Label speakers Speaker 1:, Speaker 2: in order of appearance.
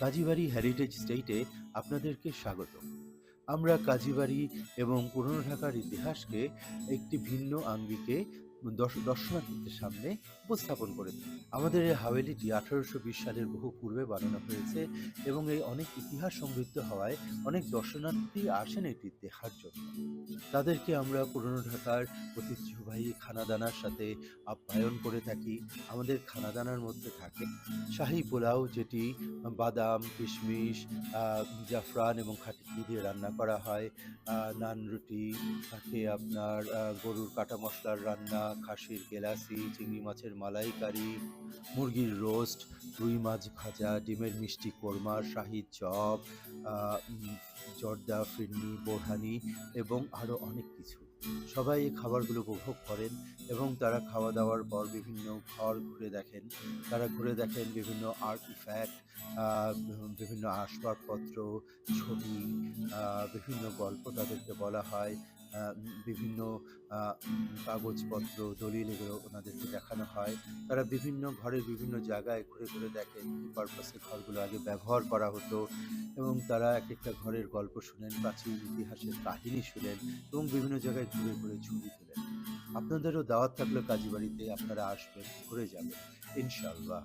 Speaker 1: Kazibari heritage স্টেটে আপনাদেরকে স্বাগত। আমরা কাজীবাড়ি এবং পুরনো ঢাকার ইতিহাসকে একটি ভিন্ন আঙ্গিকে দর্শনার্থীদের সামনে উপস্থাপন করে থাকি। আমাদের এই হাভেলিটি 1820 সালের বহু পূর্বে বানানো হয়েছে এবং এই অনেক ইতিহাস সমৃদ্ধ হওয়ায় অনেক দর্শনার্থী আসেন এটি দেখার জন্য। তাদেরকে আমরা পুরনো ঢাকার ঐতিহ্যবাহী খানাদানার সাথে আপ্যায়ন করে থাকি। আমাদের খানাদানার মধ্যে থাকে শাহী পোলাও, যেটি বাদাম, কিশমিশ, জাফরান এবং খাঁটি ঘি দিয়ে রান্না করা হয়। নান রুটি, থাকে আপনার গরুর কাটা মশলার রান্না, খাসির গেলাসি, চিংড়ি মাছের মালাইকারি, মুরগির রোস্ট, রুই মাছ ভাজা, ডিমের মিষ্টি কোরমা, শাহী চপ, আ উম জর্দা, ফিরনি, বোরহানি এবং আরও অনেক কিছু। সবাই এই খাবারগুলো উপভোগ করেন এবং তারা খাওয়া-দাওয়ার পর বিভিন্ন ঘর ঘুরে দেখেন। তারা ঘুরে দেখেন বিভিন্ন আর্টিফ্যাক্ট, আ বিভিন্ন আসবাবপত্র, ছবি, আ বিভিন্ন গল্প তাদেরকে বলা হয়। বিভিন্ন আ কাগজপত্র, দলিল এগুলো ওনাদেরকে দেখানো হয়। তারা বিভিন্ন ঘরের বিভিন্ন জায়গায় ঘুরে, ঘুরে দেখেন কি পারপাসে ঘরগুলো আগে ব্যবহার করা হতো এবং তারা একেকটা ঘরের গল্প শুনেন, প্রাচীন ইতিহাসের কাহিনী শুনেন এবং বিভিন্ন জায়গায় ঘুরে, ঘুরে ছবি তোলেন। আপনাদেরও দাওয়াত থাকলো কাজীবাড়িতে, আপনারা আসবেন, ঘুরে যাবেন ইনশাআল্লাহ।